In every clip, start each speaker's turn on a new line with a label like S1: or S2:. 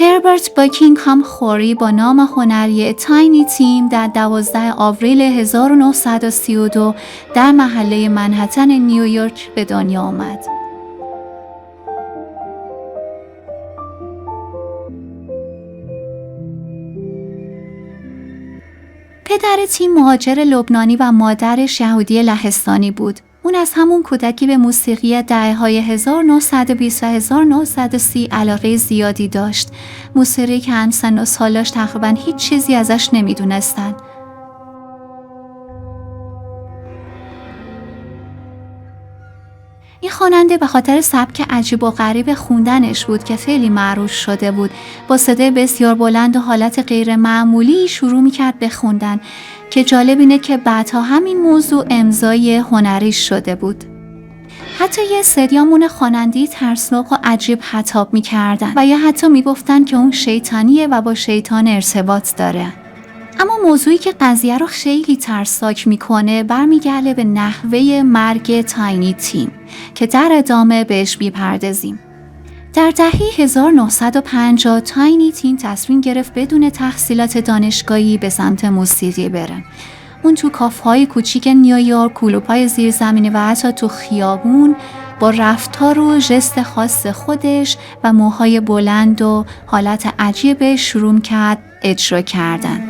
S1: هربرت باکینگهام خوری با نام هنری تاینی تیم در 12 آوریل 1932 در محله منهتن نیویورک به دنیا آمد. پدر تیم مهاجر لبنانی و مادرش یهودی لهستانی بود. اون از همون کودکی به موسیقی دهه‌های 1920 و 1930 علاقه زیادی داشت. موسیقی که هم سن و سالاش تقریباً هیچ چیزی ازش نمیدونستن. این خواننده به خاطر سبک عجیب و غریب خوندنش بود که خیلی معروف شده بود. با صدای بسیار بلند و حالت غیر معمولی شروع میکرد به خوندن که جالب اینه که بعدها همین موضوع امضای هنریش شده بود. حتی یه سریامون خواننده ترسناک و عجیب خطاب میکردن و یا حتی میگفتن که اون شیطانیه و با شیطان ارتباط داره. اما موضوعی که قضیه رو خیلی ترسناک میکنه برمیگرده به نحوه مرگ تاینی تیم که در ادامه بهش میپردازیم. در دهه 1950 تاینی تیم تصمیم گرفت بدون تحصیلات دانشگاهی به سمت موسیقی بره. اون تو کافه‌های کوچیک نیویورک، کلوب‌های زیرزمینی و حتی تو خیابون با رفتار و ژست خاص خودش و موهای بلند و حالت عجیبش شروع کرد اجرا کردن.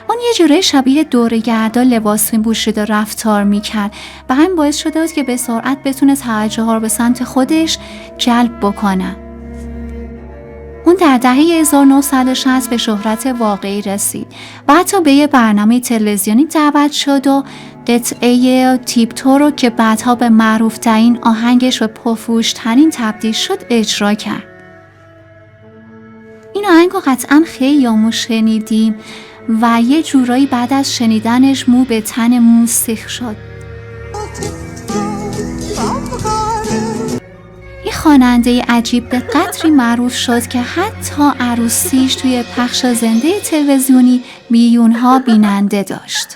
S1: اون یه جوره شبیه دوره‌گردا لباس می‌پوشید و رفتار می‌کرد و همین باعث شده بود که به سرعت بتونه توجه رو به سمت خودش جلب بکنه. اون در دهه 1960 به شهرت واقعی رسید و حتی به یه برنامه تلویزیونی دعوت شد و قطعه تیپتو رو که بعدها به معروف‌ترین آهنگش و پرفروش‌ترین تبدیل شد اجرا کرد. این آهنگ رو قطعاً خیلی شنیدیم و یه جورایی بعد از شنیدنش مو به تنمون سیخ شد. این خواننده عجیب به قدری معروف شد که حتی عروسیش توی پخش زنده تلویزیونی میلیون‌ها بیننده داشت.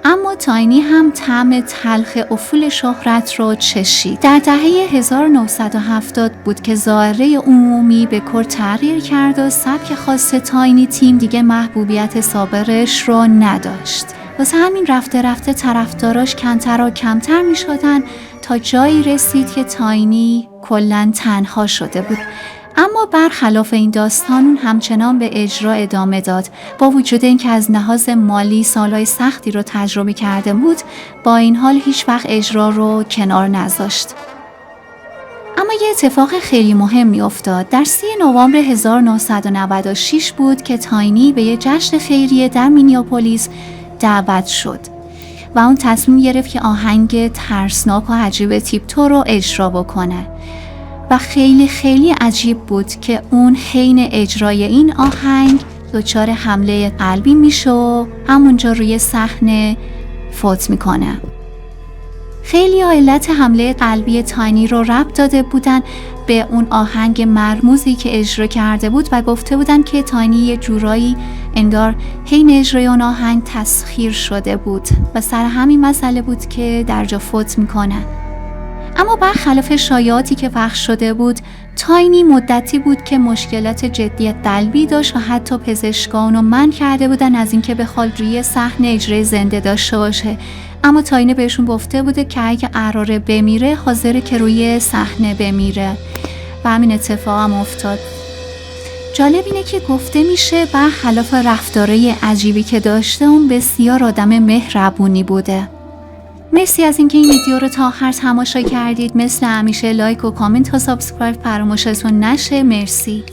S1: اما تاینی هم طعم تلخ افول شهرت رو چشید. در دهه 1970 بود که ظاهره عمومی به کل تغییر کرد و سبک خاص تاینی تیم دیگه محبوبیت سابقش رو نداشت. واسه همین رفته رفته طرفداراش کمتر و کمتر می شدن تا جایی رسید که تاینی کلاً تنها شده بود. اما برخلاف این داستان اون همچنان به اجرا ادامه داد. با وجود اینکه از لحاظ مالی سالهای سختی رو تجربه کرده بود، با این حال هیچ وقت اجرا رو کنار نذاشت. اما یه اتفاق خیلی مهمی افتاد. در 30 نوامبر 1996 بود که تاینی به یه جشن خیریه در مینیاپولیس دعوت شد و اون تصمیم گرفت که آهنگ ترسناک و عجیب تیپتو رو اجرا بکنه. و خیلی خیلی عجیب بود که اون حین اجرای این آهنگ دچار حمله قلبی میشه و همونجا روی صحنه فوت میکنه. خیلی علت حمله قلبی تاینی رو ربط داده بودن به اون آهنگ مرموزی که اجرا کرده بود و گفته بودن که تاینی یه جورایی انگار حین اجرای اون آهنگ تسخیر شده بود و سر همین مسئله بود که در جا فوت میکنه. اما برخلاف شایعاتی که پخش شده بود، تاینی مدتی بود که مشکلات جدی قلبی داشت و حتی پزشکان رو منع کرده بودن از اینکه بخواد روی صحنه اجرای زنده داشته باشه. اما تاینی بهشون گفته بوده که اگه قراره بمیره حاضره که روی صحنه بمیره و همین اتفاق هم افتاد. جالب اینه که گفته میشه برخلاف رفتارهای عجیبی که داشته، اون بسیار آدم مهربونی بوده. مرسی از اینکه این ویدیو رو تا آخر تماشا کردید. مثل همیشه لایک و کامنت و سابسکرایب فراموشتون نشه. مرسی.